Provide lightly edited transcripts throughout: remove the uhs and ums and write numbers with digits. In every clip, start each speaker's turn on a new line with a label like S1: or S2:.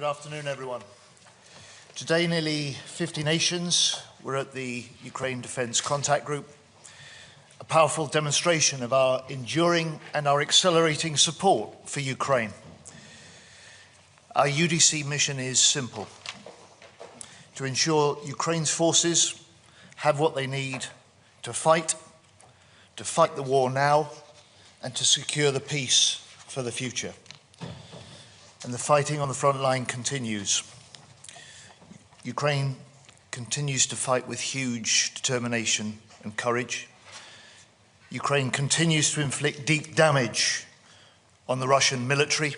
S1: Good afternoon, everyone. Today, nearly 50 nations were at the Ukraine Defence Contact Group, a powerful demonstration of our enduring and our accelerating support for Ukraine. Our UDC mission is simple: to ensure Ukraine's forces have what they need to fight the war now, and to secure the peace for the future. And the fighting on the front line continues. Ukraine continues to fight with huge determination and courage. Ukraine continues to inflict deep damage on the Russian military.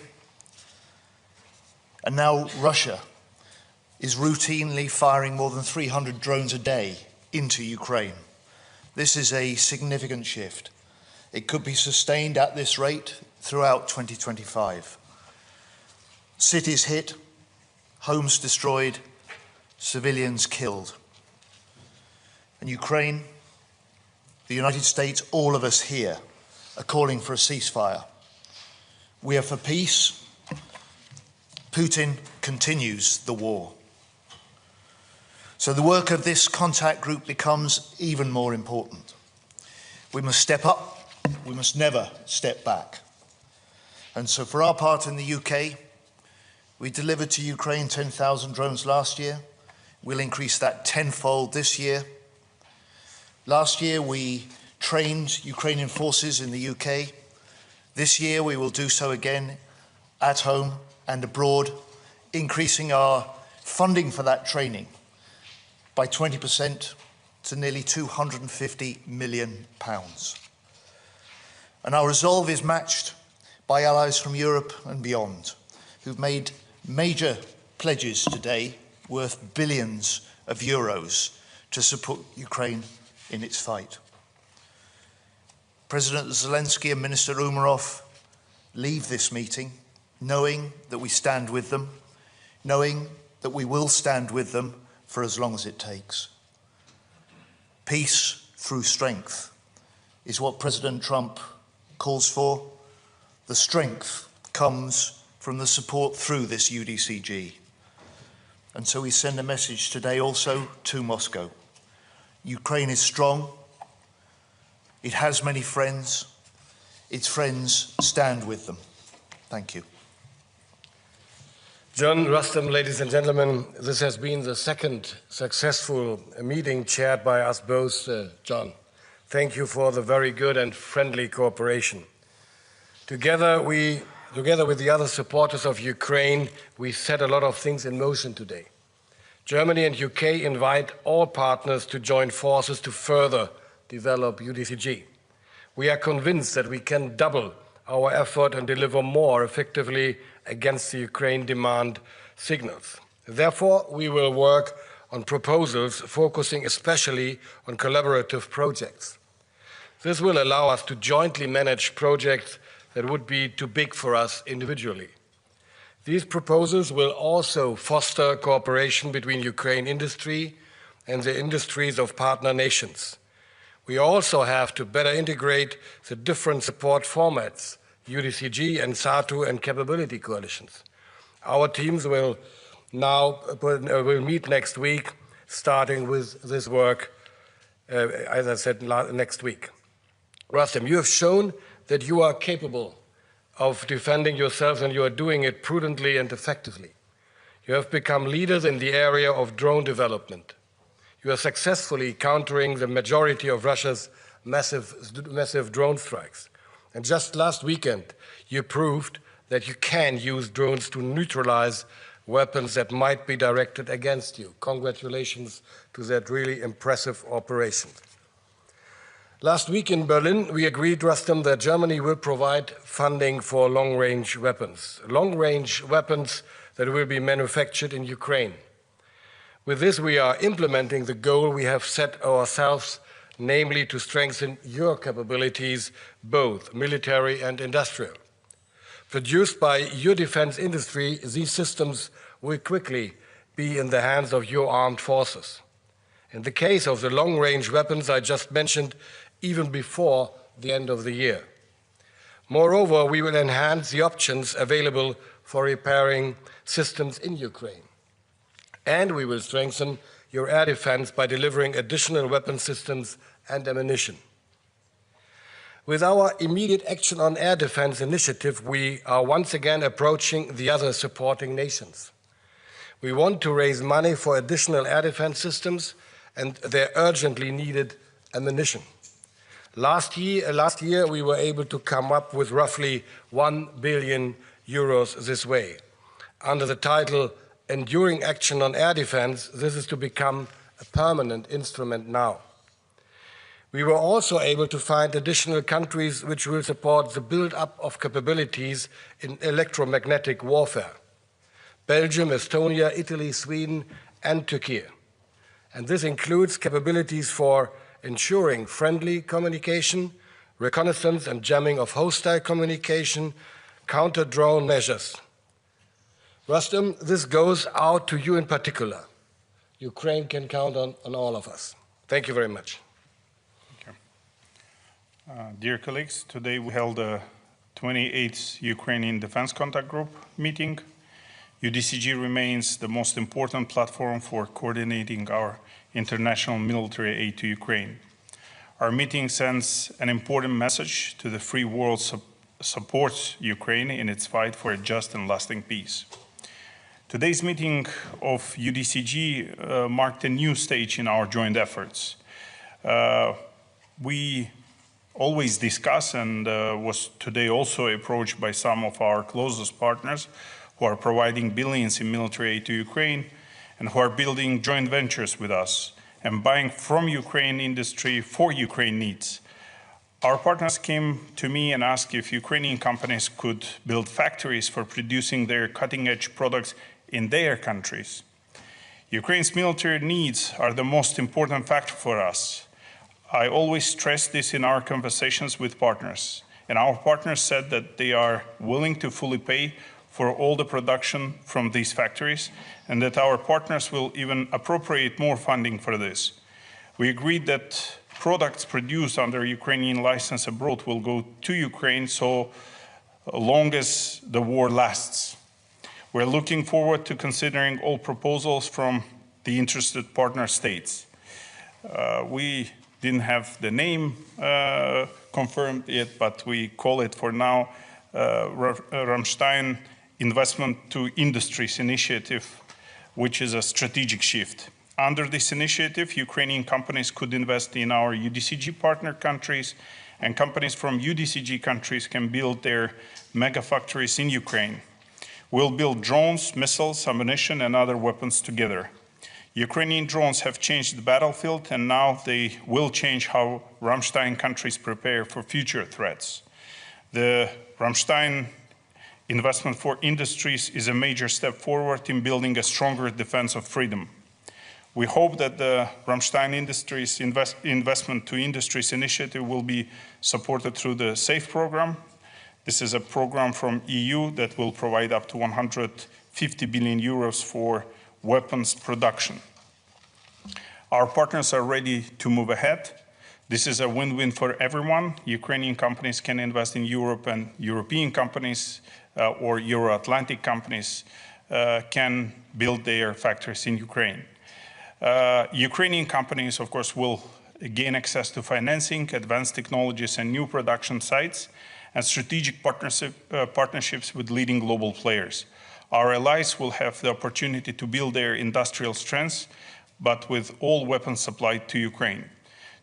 S1: And now Russia is routinely firing more than 300 drones a day into Ukraine. This is a significant shift. It could be sustained at this rate throughout 2025. Cities hit, homes destroyed, civilians killed. And Ukraine, the United States, all of us here are calling for a ceasefire. We are for peace. Putin continues the war. So the work of this contact group becomes even more important. We must step up. We must never step back. And so for our part in the UK, we delivered to Ukraine 10,000 drones last year. We'll increase that tenfold this year. Last year, we trained Ukrainian forces in the UK. This year, we will do so again at home and abroad, increasing our funding for that training by 20% to nearly £250 million. And our resolve is matched by allies from Europe and beyond, who've made major pledges today worth billions of euros to support Ukraine in its fight. President Zelensky and Minister Umerov leave this meeting knowing that we stand with them, knowing that we will stand with them for as long as it takes. Peace through strength is what President Trump calls for. The strength comes from the support through this UDCG. And so we send a message today also to Moscow. Ukraine is strong. It has many friends. Its friends stand with them. Thank you.
S2: John Rustem, ladies and gentlemen, this has been the second successful meeting chaired by us both, John. Thank you for the very good and friendly cooperation. Together with the other supporters of Ukraine, we set a lot of things in motion today. Germany and UK invite all partners to join forces to further develop UDCG. We are convinced that we can double our effort and deliver more effectively against the Ukraine demand signals. Therefore, we will work on proposals focusing especially on collaborative projects. This will allow us to jointly manage projects that would be too big for us individually. These proposals will also foster cooperation between Ukraine industry and the industries of partner nations. We also have to better integrate the different support formats, UDCG and SATU and capability coalitions. Our teams will meet next week, starting with this work, as I said, next week. Rustem, you have shown that you are capable of defending yourselves, and you are doing it prudently and effectively. You have become leaders in the area of drone development. You are successfully countering the majority of Russia's massive drone strikes. And just last weekend, you proved that you can use drones to neutralize weapons that might be directed against you. Congratulations to that really impressive operation. Last week in Berlin, we agreed, Rustem, that Germany will provide funding for long-range weapons that will be manufactured in Ukraine. With this, we are implementing the goal we have set ourselves, namely to strengthen your capabilities, both military and industrial. Produced by your defense industry, these systems will quickly be in the hands of your armed forces. In the case of the long-range weapons I just mentioned, even before the end of the year. Moreover, we will enhance the options available for repairing systems in Ukraine. And we will strengthen your air defense by delivering additional weapon systems and ammunition. With our immediate action on air defense initiative, we are once again approaching the other supporting nations. We want to raise money for additional air defense systems and their urgently needed ammunition. Last year, we were able to come up with roughly 1 billion euros this way. Under the title Enduring Action on Air Defense, this is to become a permanent instrument now. We were also able to find additional countries which will support the build-up of capabilities in electromagnetic warfare: Belgium, Estonia, Italy, Sweden, and Turkey. And this includes capabilities for ensuring friendly communication, reconnaissance and jamming of hostile communication, counter-drone measures. Rustem, this goes out to you in particular. Ukraine can count on all of us. Thank you very much.
S3: Dear colleagues, today we held the 28th Ukrainian Defense Contact Group meeting. UDCG remains the most important platform for coordinating our international military aid to Ukraine. Our meeting sends an important message to the free world supports Ukraine in its fight for a just and lasting peace. Today's meeting of UDCG marked a new stage in our joint efforts. We always discuss and was today also approached by some of our closest partners who are providing billions in military aid to Ukraine and who are building joint ventures with us and buying from Ukraine industry for Ukraine needs. Our partners came to me and asked if Ukrainian companies could build factories for producing their cutting-edge products in their countries. Ukraine's military needs are the most important factor for us. I always stress this in our conversations with partners, and our partners said that they are willing to fully pay for all the production from these factories, and that our partners will even appropriate more funding for this. We agreed that products produced under Ukrainian license abroad will go to Ukraine so long as the war lasts. We're looking forward to considering all proposals from the interested partner states. We didn't have the name confirmed yet, but we call it for now Ramstein Investment to Industries Initiative, which is a strategic shift. Under this initiative, Ukrainian companies could invest in our UDCG partner countries, and companies from UDCG countries can build their mega factories in Ukraine. We'll build drones, missiles, ammunition, and other weapons together. Ukrainian drones have changed the battlefield, and now they will change how Ramstein countries prepare for future threats. The Ramstein Investment for Industries is a major step forward in building a stronger defense of freedom. We hope that the Ramstein Industries Investment to Industries initiative will be supported through the SAFE program. This is a program from EU that will provide up to 150 billion euros for weapons production. Our partners are ready to move ahead. This is a win-win for everyone. Ukrainian companies can invest in Europe, and European companies or Euro-Atlantic companies can build their factories in Ukraine. Ukrainian companies, of course, will gain access to financing, advanced technologies, and new production sites, and strategic partnerships with leading global players. Our allies will have the opportunity to build their industrial strengths, but with all weapons supplied to Ukraine.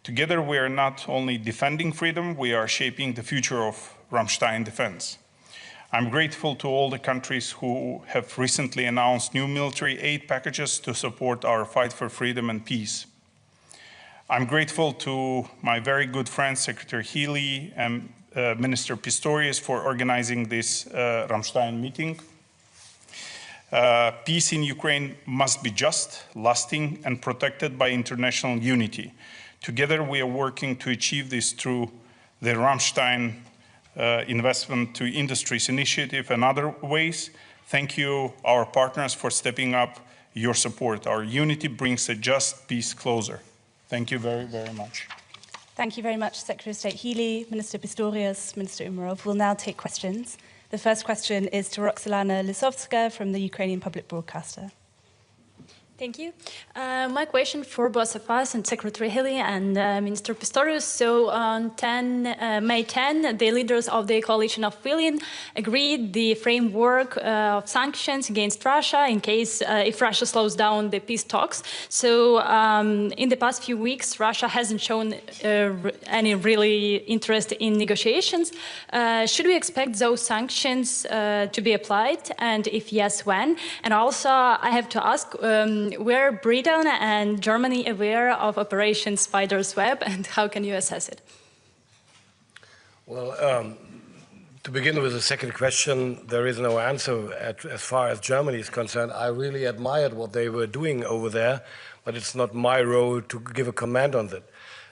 S3: Together, we are not only defending freedom, we are shaping the future of Ramstein defense. I'm grateful to all the countries who have recently announced new military aid packages to support our fight for freedom and peace. I'm grateful to my very good friend, Secretary Healy, and Minister Pistorius for organizing this Ramstein meeting. Peace in Ukraine must be just, lasting, and protected by international unity. Together, we are working to achieve this through the Ramstein Investment to Industries initiative and other ways. Thank you, our partners, for stepping up your support. Our unity brings a just peace closer. Thank you very, very much.
S4: Thank you very much, Secretary of State Healy, Minister Pistorius, Minister Umerov. We'll now take questions. The first question is to Roxolana Lisowska from the Ukrainian Public Broadcaster.
S5: Thank you. My question for both of us and Secretary Hilly and Minister Pistorius. So on May 10, the leaders of the Coalition of Willing agreed the framework of sanctions against Russia in case if Russia slows down the peace talks. So in the past few weeks, Russia hasn't shown any really interest in negotiations. Should we expect those sanctions to be applied? And if yes, when? And also, I have to ask, were Britain and Germany aware of Operation Spider's Web, and how can you assess it?
S2: Well, to begin with the second question, there is no answer as far as Germany is concerned. I really admired what they were doing over there, but it's not my role to give a comment on that.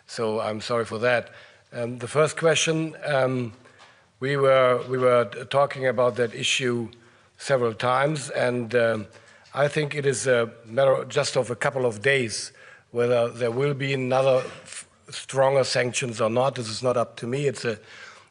S2: So I'm sorry for that. The first question, we were talking about that issue several times, and I think it is a matter just of a couple of days whether there will be another stronger sanctions or not. This is not up to me. It's a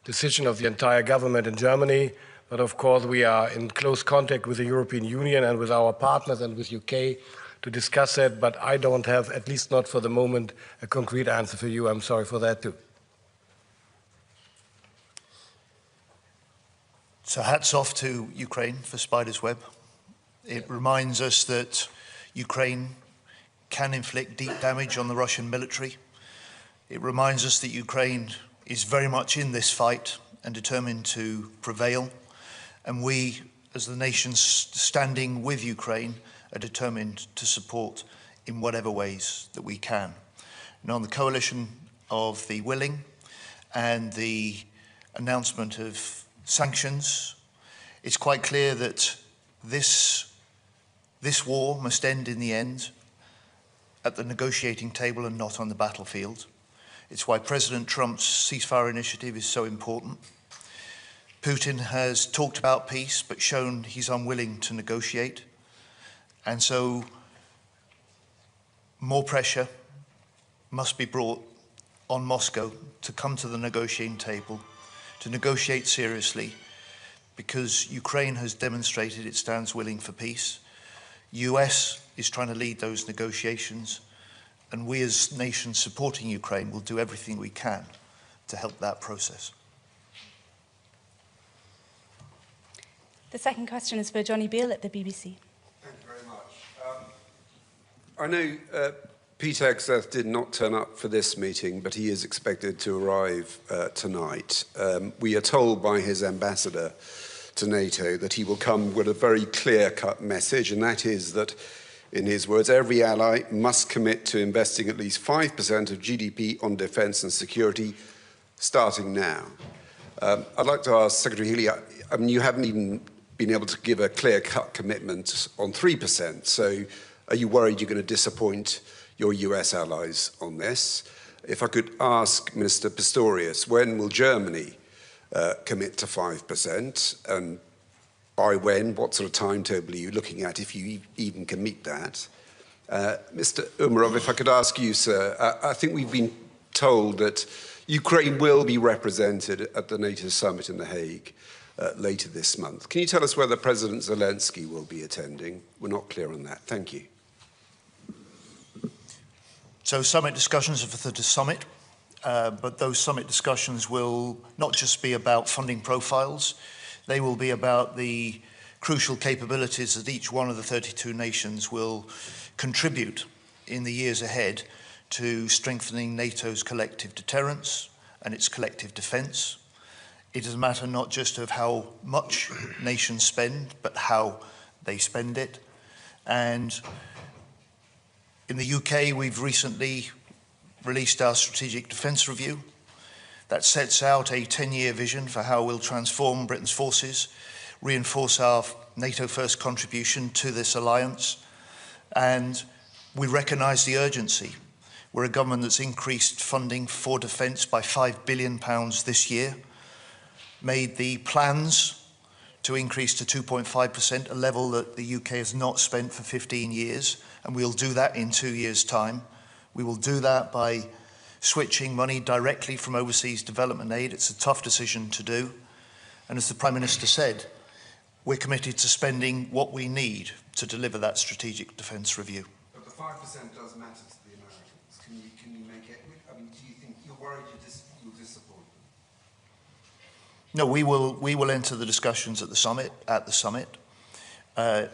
S2: decision of the entire government in Germany. But of course, we are in close contact with the European Union and with our partners and with UK to discuss it. But I don't have, at least not for the moment, a concrete answer for you. I'm sorry for that too.
S1: So hats off to Ukraine for Spider's Web. It reminds us that Ukraine can inflict deep damage on the Russian military. It reminds us that Ukraine is very much in this fight and determined to prevail. And we, as the nations standing with Ukraine, are determined to support in whatever ways that we can. And on the coalition of the willing and the announcement of sanctions, it's quite clear that this war must end in the end at the negotiating table and not on the battlefield. It's why President Trump's ceasefire initiative is so important. Putin has talked about peace, but shown he's unwilling to negotiate. And so more pressure must be brought on Moscow to come to the negotiating table, to negotiate seriously, because Ukraine has demonstrated it stands willing for peace. US is trying to lead those negotiations, and we as nations supporting Ukraine will do everything we can to help that process.
S4: The second question is for Johnny Beale at the BBC.
S6: Thank you very much. I know Pete Hegseth did not turn up for this meeting, but he is expected to arrive tonight. We are told by his ambassador to NATO that he will come with a very clear-cut message, and that is that, in his words, every ally must commit to investing at least 5% of GDP on defence and security, starting now. I'd like to ask Secretary Healy, I mean, you haven't even been able to give a clear-cut commitment on 3%, so are you worried you're going to disappoint your US allies on this? If I could ask Minister Pistorius, when will Germany commit to 5%, and by when? What sort of timetable are you looking at if you even can meet that? Mr. Umarov, if I could ask you, sir, I think we've been told that Ukraine will be represented at the NATO summit in The Hague later this month. Can you tell us whether President Zelensky will be attending? We're not clear on that. Thank you.
S1: So summit discussions are for the summit. But those summit discussions will not just be about funding profiles, they will be about the crucial capabilities that each one of the 32 nations will contribute in the years ahead to strengthening NATO's collective deterrence and its collective defence. It is a matter not just of how much nations spend, but how they spend it. And in the UK, we've recently released our Strategic Defence Review that sets out a 10-year vision for how we'll transform Britain's forces, reinforce our NATO-first contribution to this alliance, and we recognise the urgency. We're a government that's increased funding for defence by £5 billion this year, made the plans to increase to 2.5%, a level that the UK has not spent for 15 years, and we'll do that in 2 years' time. We will do that by switching money directly from overseas development aid. It's a tough decision to do. And as the Prime Minister said, we're committed to spending what we need to deliver that strategic defence review.
S6: But the 5% does matter to the Americans. Can you make it? I mean, do you think you're worried you'll disappoint them?
S1: No, we will enter the discussions at the summit. The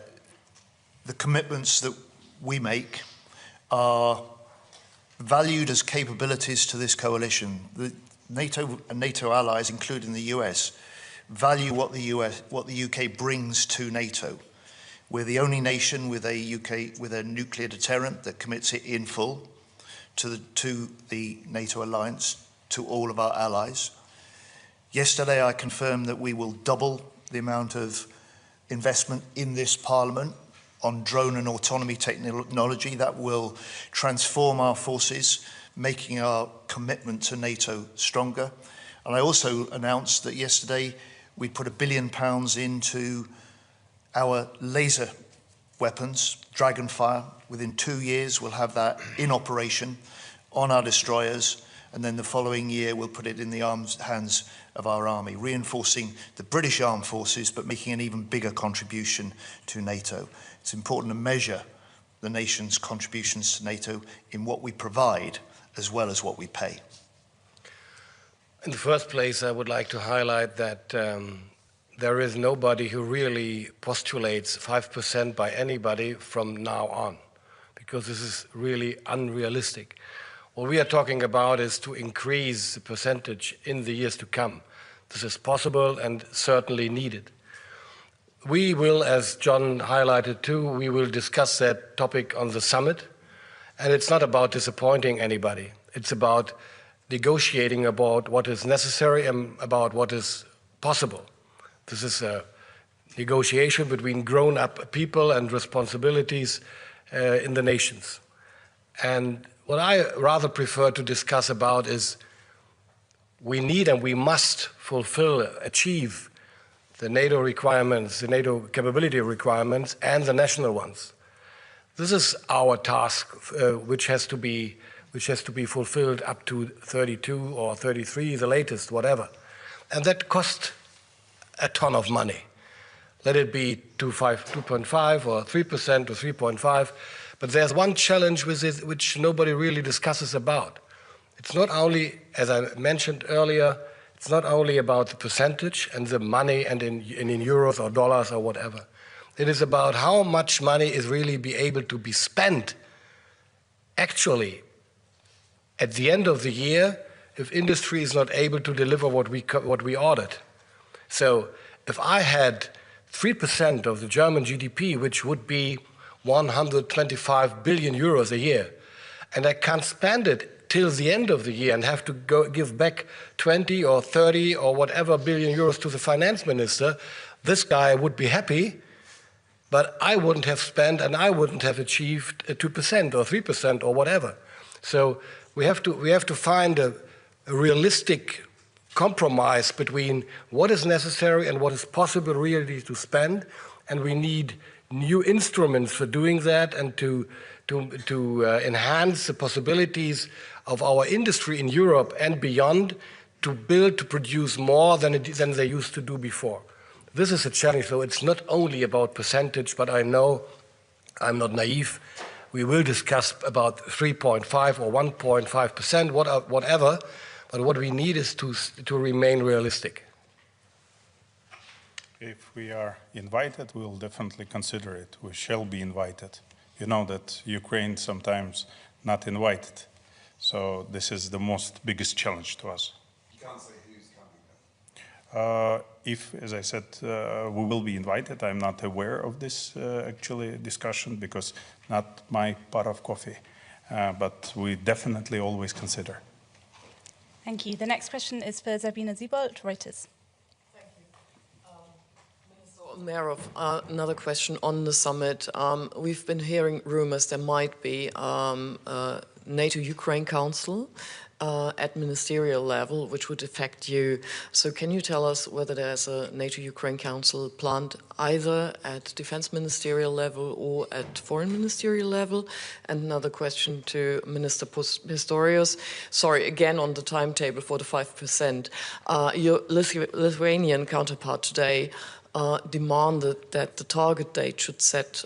S1: commitments that we make are valued as capabilities to this coalition. The NATO and NATO allies, including the US, value what the UK brings to NATO. We're the only nation with a nuclear deterrent that commits it in full to the NATO alliance, to all of our allies. Yesterday I confirmed that we will double the amount of investment in this Parliament on drone and autonomy technology that will transform our forces, making our commitment to NATO stronger. And I also announced that yesterday we put £1 billion into our laser weapons, Dragonfire. Within 2 years we'll have that in operation on our destroyers, and then the following year we'll put it in the hands of our army, reinforcing the British Armed Forces but making an even bigger contribution to NATO. It's important to measure the nation's contributions to NATO in what we provide as well as what we pay.
S2: In the first place, I would like to highlight that there is nobody who really postulates 5% by anybody from now on, because this is really unrealistic. What we are talking about is to increase the percentage in the years to come. This is possible and certainly needed. We will, as John highlighted too, we will discuss that topic on the summit. And it's not about disappointing anybody. It's about negotiating about what is necessary and about what is possible. This is a negotiation between grown-up people and responsibilities in the nations. And what I rather prefer to discuss about is we need and we must achieve the NATO requirements, the NATO capability requirements, and the national ones. This is our task, which has to be fulfilled up to 32 or 33, the latest, whatever. And that costs a ton of money. Let it be 2.5 or 3% or 3.5. But there's one challenge with it which nobody really discusses about. It's not only, as I mentioned earlier, it's not only about the percentage and the money and in euros or dollars or whatever. It is about how much money is really be able to be spent actually at the end of the year if industry is not able to deliver what we ordered. So if I had 3% of the German GDP, which would be 125 billion euros a year, and I can't spend it till the end of the year and have to give back 20 or 30 or whatever billion euros to the finance minister, this guy would be happy, but I wouldn't have spent and I wouldn't have achieved 2% or 3% or whatever. So we have to find a realistic compromise between what is necessary and what is possible really to spend, and we need new instruments for doing that and to enhance the possibilities of our industry in Europe and beyond to produce more than they used to do before. This is a challenge, so it's not only about percentage, but I know I'm not naive. We will discuss about 3.5 or 1.5%, whatever, but what we need is to remain realistic.
S3: If we are invited, we will definitely consider it. We shall be invited. You know that Ukraine sometimes not invited. So this is the biggest challenge to us.
S6: You can't say who's coming though.
S3: If, as I said, we will be invited, I'm not aware of this actually discussion because not my pot of coffee, but we definitely always consider.
S4: Thank you. The next question is for Sabina Siebold, Reuters.
S7: Thank you. Minister Merov, another question on the summit. We've been hearing rumors there might be NATO-Ukraine Council. at ministerial level, which would affect you. So can you tell us whether there's a NATO-Ukraine Council planned either at defense ministerial level or at foreign ministerial level? And another question to Minister Pistorius. Sorry, again on the timetable for the 5%. Your Lithuanian counterpart today demanded that the target date should set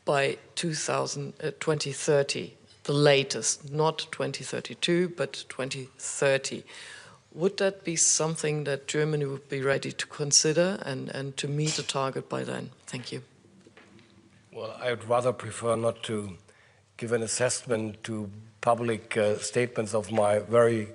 S7: by 2030. The latest, not 2032, but 2030. Would that be something that Germany would be ready to consider and to meet the target by then? Thank you.
S2: Well, I would rather prefer not to give an assessment to public statements of my very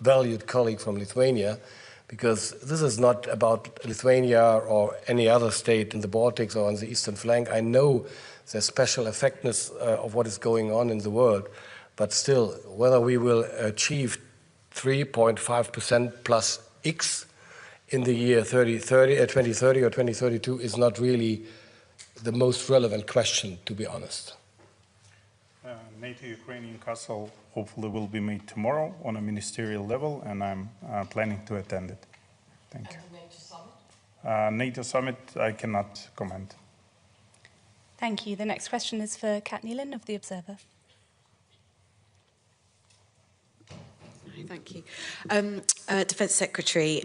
S2: valued colleague from Lithuania, because this is not about Lithuania or any other state in the Baltics or on the eastern flank. I know the special effectiveness of what is going on in the world, but still, whether we will achieve 3.5% plus X in the year 2030 or 2032 is not really the most relevant question, to be honest.
S3: NATO-Ukrainian Council hopefully will be made tomorrow on a ministerial level, and I'm planning to attend it. Thank you.
S7: And the NATO summit?
S3: NATO summit, I cannot comment.
S4: Thank you. The next question is for Kat Nealon of The Observer.
S8: Thank you. Defence Secretary,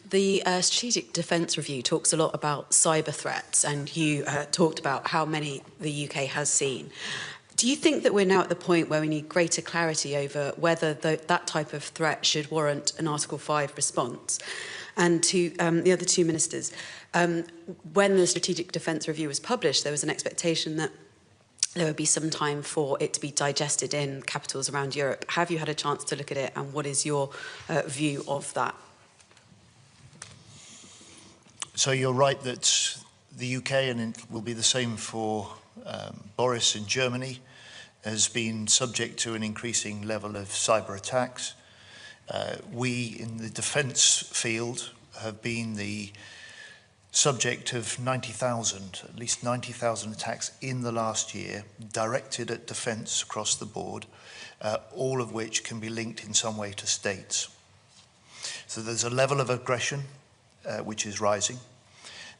S8: the Strategic Defence Review talks a lot about cyber threats, and you talked about how many the UK has seen. Do you think that we're now at the point where we need greater clarity over whether that type of threat should warrant an Article 5 response? And to the other two ministers, when the Strategic Defence Review was published, there was an expectation that there would be some time for it to be digested in capitals around Europe. Have you had a chance to look at it, and what is your view of that?
S1: So you're right that the UK, and it will be the same for Boris in Germany, has been subject to an increasing level of cyber attacks. We in the defence field have been the subject of 90,000, at least 90,000 attacks in the last year, directed at defence across the board, all of which can be linked in some way to states. So there's a level of aggression which is rising.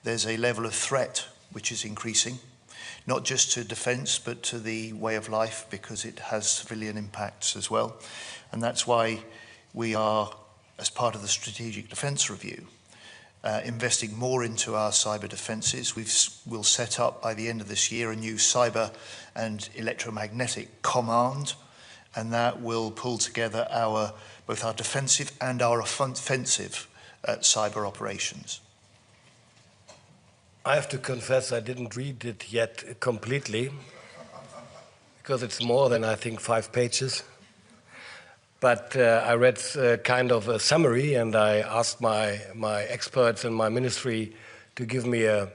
S1: There's a level of threat which is increasing, not just to defence but to the way of life, because it has civilian impacts as well. And that's why we are, as part of the Strategic Defence Review, investing more into our cyber defences. We'll set up by the end of this year a new cyber and electromagnetic command, and that will pull together both our defensive and our offensive cyber operations.
S2: I have to confess I didn't read it yet completely, because it's more than, I think, 5 pages. But I read kind of a summary, and I asked my experts in my ministry to give me a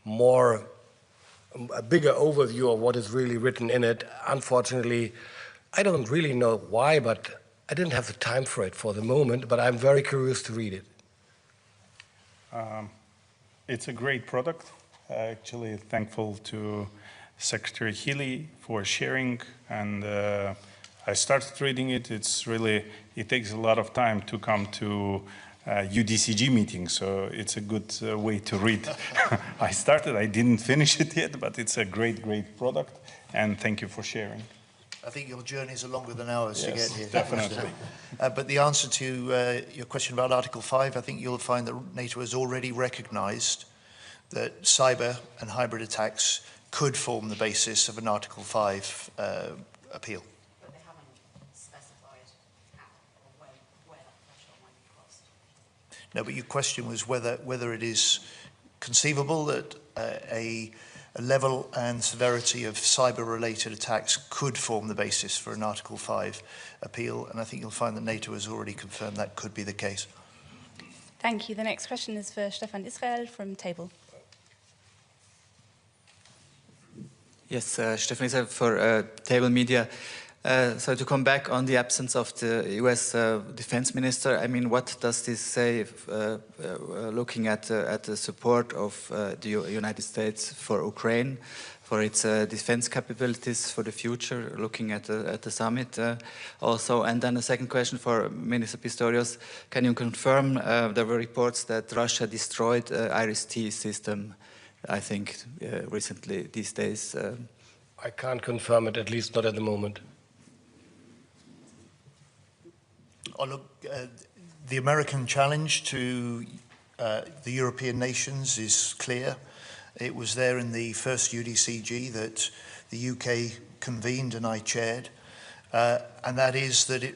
S2: bigger overview of what is really written in it. Unfortunately, I don't really know why, but I didn't have the time for it for the moment, but I'm very curious to read it.
S3: It's a great product. Actually, thankful to Secretary Healy for sharing, and I started reading it. It takes a lot of time to come to UDCG meetings, so it's a good way to read. I didn't finish it yet, but it's a great, great product, and thank you for sharing.
S1: I think your journeys are longer than ours to get here.
S3: Definitely.
S1: But the answer to your question about Article 5, I think you'll find that NATO has already recognised that cyber and hybrid attacks could form the basis of an Article 5 appeal.
S8: But they haven't specified how or where that threshold might be crossed.
S1: No, but your question was whether it is conceivable that a level and severity of cyber-related attacks could form the basis for an Article 5 appeal, and I think you'll find that NATO has already confirmed that could be the case.
S4: Thank you. The next question is for Stefan Israel from Table.
S9: Yes, Stefan Israel for Table Media. So to come back on the absence of the US defense minister, I mean, what does this say looking at the support of the United States for Ukraine, for its defense capabilities for the future, looking at the summit also. And then a second question for Minister Pistorius. Can you confirm there were reports that Russia destroyed IRIS-T system, I think, recently these days?
S2: I can't confirm it, at least not at the moment.
S1: Oh, look, the American challenge to the European nations is clear. It was there in the first UDCG that the UK convened and I chaired, and that is that it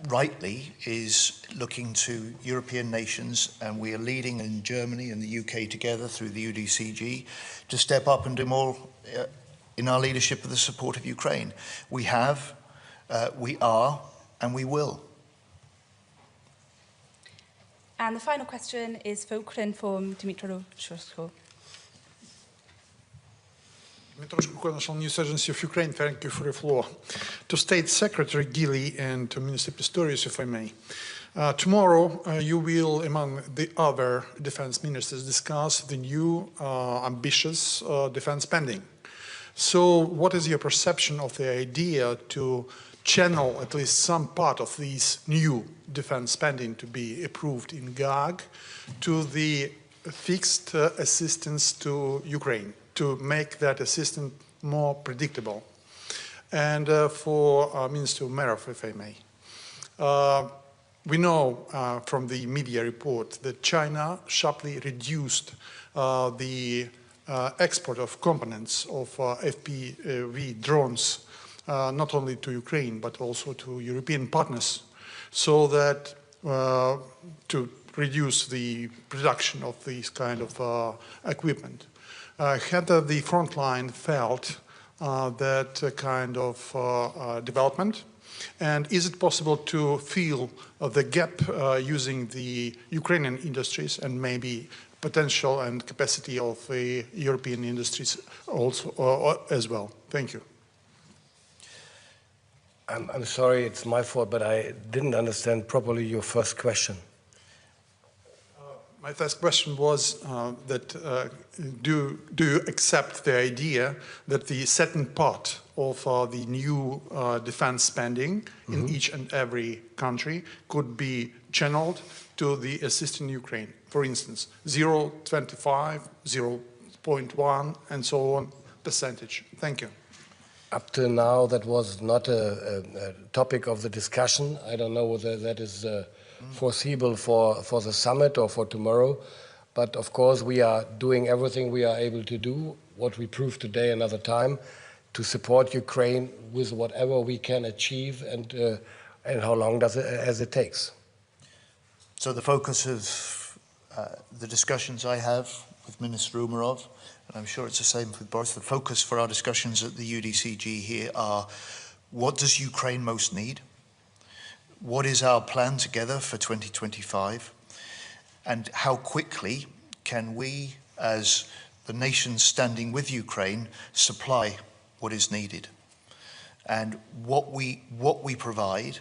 S1: rightly is looking to European nations, and we are leading in Germany and the UK together through the UDCG to step up and do more in our leadership of the support of Ukraine. We have, we are, and we will.
S4: And the final question is for Ukraine from Dmytro Shursko.
S10: Dmytro Shursko, National News Agency of Ukraine, thank you for the floor. To State Secretary Gili and to Minister Pistorius, if I may. Tomorrow, you will, among the other defense ministers, discuss the new ambitious defense spending. So what is your perception of the idea to channel at least some part of these new defense spending to be approved in GAG to the fixed assistance to Ukraine, to make that assistance more predictable? And for Minister Umerov, if I may. We know from the media report that China sharply reduced the export of components of FPV drones not only to Ukraine, but also to European partners, so that to reduce the production of these kind of equipment. Had the front line felt that kind of development? And is it possible to fill the gap using the Ukrainian industries and maybe potential and capacity of the European industries also as well? Thank you.
S2: I'm sorry, it's my fault, but I didn't understand properly your first question.
S10: My first question was that do you accept the idea that the certain part of the new defense spending in each and every country could be channeled to the assistance Ukraine? For instance, 0.25, 0.1, and so on percentage. Thank you.
S2: Up till now, that was not a topic of the discussion. I don't know whether that is foreseeable for the summit or for tomorrow. But of course, we are doing everything we are able to do, what we proved today another time, to support Ukraine with whatever we can achieve and how long as it takes.
S1: So the focus of the discussions I have with Minister Umerov, and I'm sure it's the same with Boris, the focus for our discussions at the UDCG here are what does Ukraine most need? What is our plan together for 2025? And how quickly can we, as the nation standing with Ukraine, supply what is needed? And what we provide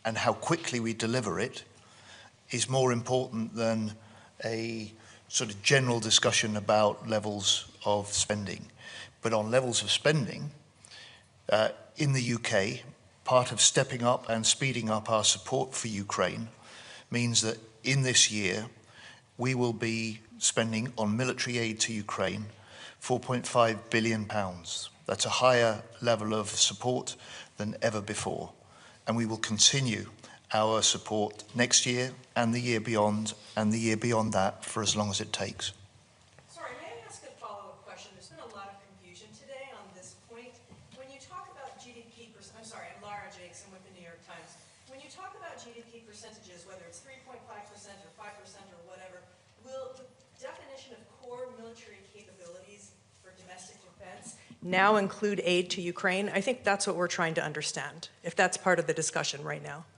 S1: and how quickly we deliver it is more important than a sort of general discussion about levels of spending. But on levels of spending, in the UK, part of stepping up and speeding up our support for Ukraine means that in this year, we will be spending on military aid to Ukraine £4.5 billion. That's a higher level of support than ever before. And we will continue our support next year and the year beyond and the year beyond that for as long as it takes.
S11: Sorry, may I ask a follow-up question? There's been a lot of confusion today on this point. When you talk about GDP, I'm sorry, I'm Lara Jakes, I'm with the New York Times. When you talk about GDP percentages, whether it's 3.5% or 5% or whatever, will the definition of core military capabilities for domestic defense now include aid to Ukraine? I think that's what we're trying to understand, if that's part of the discussion right now.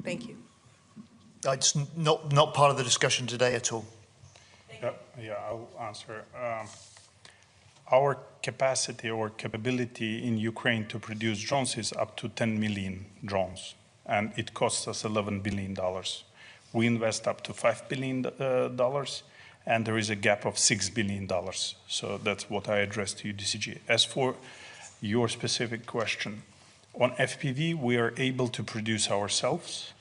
S11: Thank you.
S1: It's not part of the discussion today at all.
S3: Yeah, I'll answer. Our capacity or capability in Ukraine to produce drones is up to 10 million drones, and it costs us $11 billion. We invest up to $5 billion, and there is a gap of $6 billion. So that's what I addressed to UDCG. As for your specific question, on FPV, we are able to produce ourselves,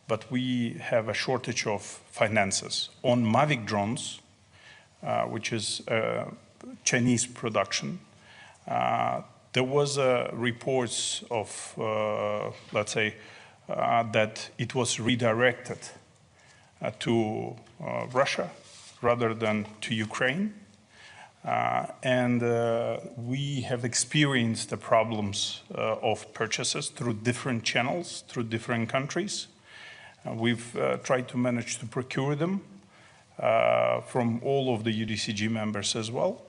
S3: but we have a shortage of finances. On Mavic drones, which is Chinese production, there was reports of, let's say, that it was redirected to Russia rather than to Ukraine. We have experienced the problems of purchases through different channels, through different countries. We've tried to manage to procure them from all of the UDCG members as well.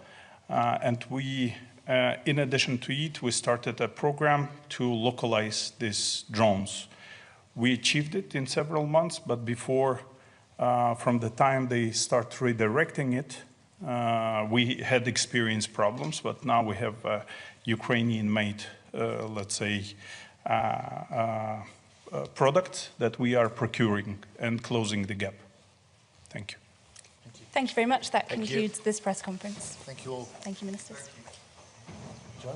S3: And we, in addition to it, we started a program to localize these drones. We achieved it in several months, but before, from the time they start redirecting it, we had experienced problems, but now we have Ukrainian-made, let's say, product that we are procuring and closing the gap. Thank you.
S4: Thank you very much. That concludes this press conference.
S1: Thank you all.
S4: Thank you, Ministers.
S1: John?